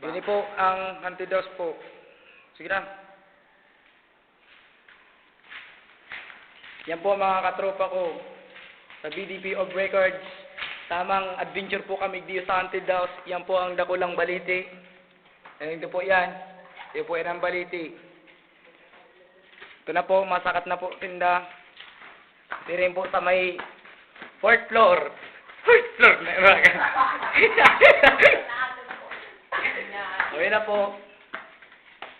Bini po ang antidos po. Sige na. Yan po mga katropa ko. Sa BDP of Records. Tamang adventure po kami dito sa Antidos. Yan po ang Dakulang Baliti. Ito po yan. Ito po yan ang baliti. Ito na po, masakat na po tinda. Ito rin po sa may 4th floor. 4th floor na ibaga. O yun na po.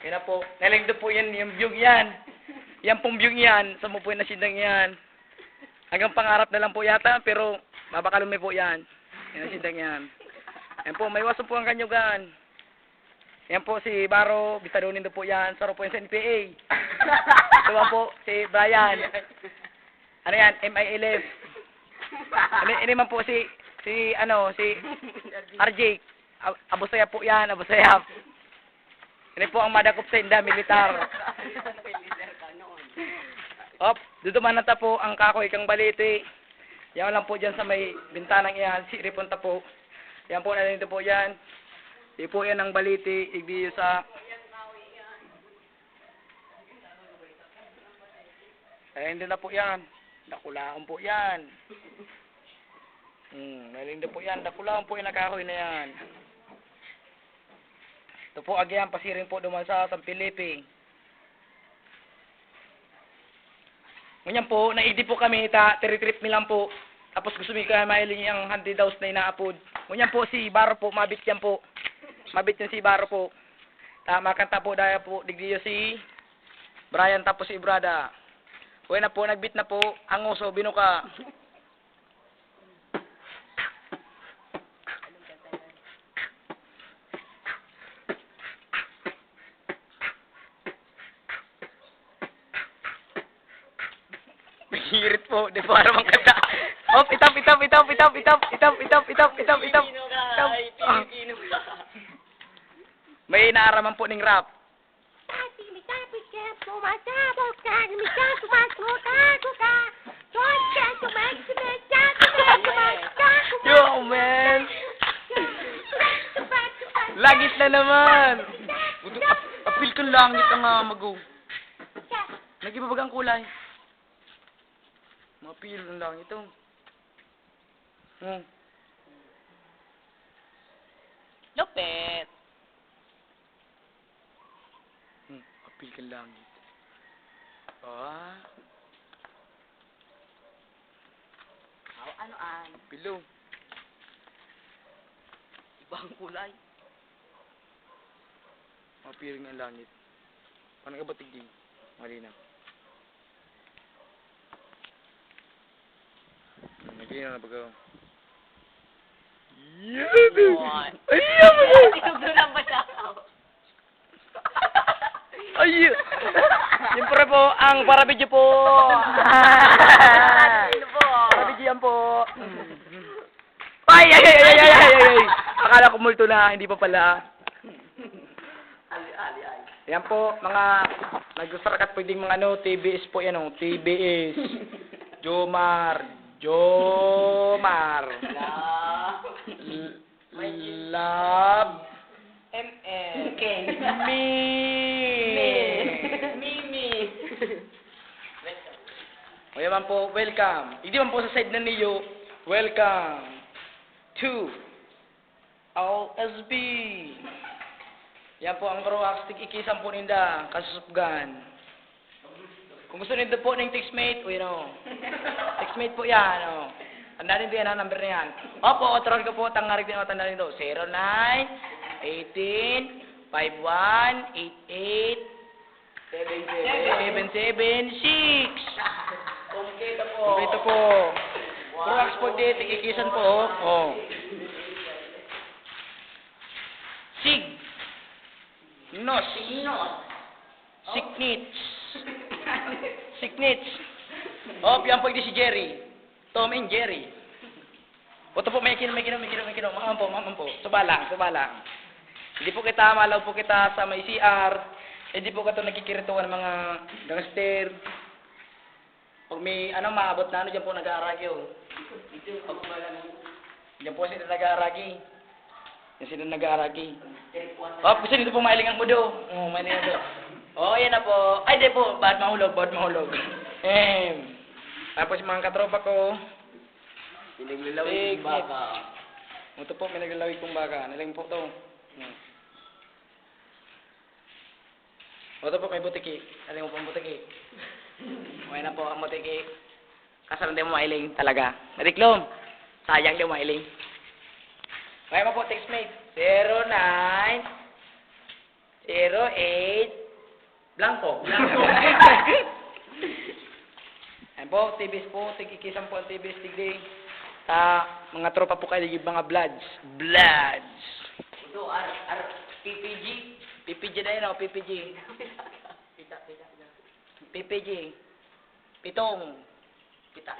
Yun na po. Nalagdo po yan, yung byug yan. Yan pong byug yan. Sa mo po yung nasindang yan. Hanggang pangarap na lang po yata, pero mabakalumi po yan. Yan ang sindang yan. Yan po, may waso po ang kanyugan. Yan po si Baro, bitadunin do po yan. Saro po yan sa NPA. Ito po si Brian. Ano yan? MILF. Ini man po si RJ. Abusayap po yan, abusayap. Ini po ang madakop sa inda, militar. Op, duduman na po ang kakoy kang baliti. Yan lang po dyan sa may bintanang iyan. Siripunta po. Yan po, nalito po yan. Di po yan ang baliti. Igdiyo sa... hindi na po yan. Dakulaan po yan. Nalindo po yan. Dakulaan po yung nakahoy na yan. Ito po agyan. Pasiring po duman sa San Felipe. Ganyan po. Naidi po kami. Tiritrip nilang po. Tapos gusto mo kaya mailing yung handidaws na inaapod. Ganyan po si Baro po. Mabit yan po. Mabit yan si Baro po. Tama kanta po daya po. Digdiyo si Brian tapos si Ibrada. Uy na po. Nagbit na po. Ang uso. Binuka. Hirit po, di po alam ang kanta. Op, itap. May inaaraman po ning rap. Yo, man. Langit na naman. Apil kang langit ang mag-go. Nag-ibabagang kulay. Mapil ng langit ito. Lupit. Apil kang langit. Ano-an? Pilo. Ibang kulay. Mapil ng langit. Paano ka ba tigdi? Malinaw. Nagkina na baga. What? Ayan! Tinugdo lang ba siya? Ayan! Siyempre po, ang parabidyo po! Parabidyo yan po! Ay! Akala ko multo na, hindi pa pala. Yan po, mga nagusarakat pwedeng mga TBS po yan TBS. Jomar. Love. Ken. Mimi. O yan po, welcome. Hindi man po sa side na niyo, welcome to OSB. Yan po ang Croax, tig-ikisan po ninda, kasusupgan. Kung gusto nito po ng textmate, textmate po yan, Tandaan nito yan, number na yan. Opo, otron ko po, tangarig din ako, tandaan nito. 09-18-51-88-776. Kompleto po. Kompleto po. Croax po dito, tig-ikisan po, Sig. Nos. Signets. Yan po si Jerry. Tom and Jerry. Oto po, may kinom. Mamam po. Subalang. Hindi po kita, malaw po kita sa may CR. Hindi po ka ito nagkikirituan ng mga gangster. Pag may, maabot na dyan po nag-aaragi, Dyan po sila nag-aaragi. Yan sila nag-aaraki. Oh, gusto nito po mailing ang mudo. Oh, mailing ang mudo. Oh, yan na po. Ay, di po. Bawat mahulog. Tapos mga katropa ko. Pinaglilawin yung baka. Ito po, may naglalawig kong baka. Nalang po ito. Ito po, may butiki. Nalang mo po ang butiki. Okay na po ang butiki. Kasalan din mo mailing talaga. Nariklom. Sayang din mo mailing. Okay mo po, textmate. 09 08 Blanco. Ayan po, TBS po. Tig-ikisan po ang TBS tigdi. Mga tropa po kayo, mga bloods. Ito, PPG. PPG na yun, PPG. Pita. PPG. Pitong Pita.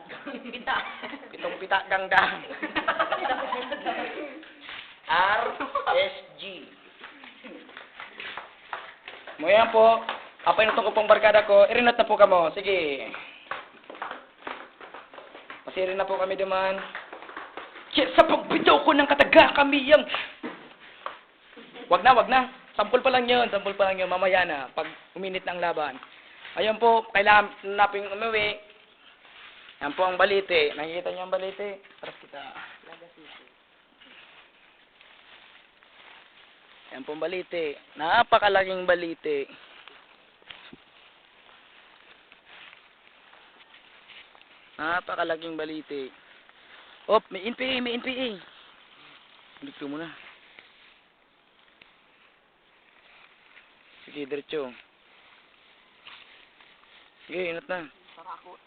Pitong pita ganggang. RSG. Mo yan po. Apay nutong ko pong barkada ko. Irinot na po kamo. Sige. Pasirin na po kami duman. Sa pagbitaw ko ng kataga kami yung... Wag na. Sampol pa lang yun. Mamaya na. Pag uminit na ang laban. Ayun po. Kailangan naping umuwi. Yan po ang balite. Nakikita niyo ang balite? Taras kita. Yan po ang balite. Napakalaking balite. Napakalaking balite. Op, may NPA. Dito mo na. Sige, diretso. Sige, inat na. Saka ako.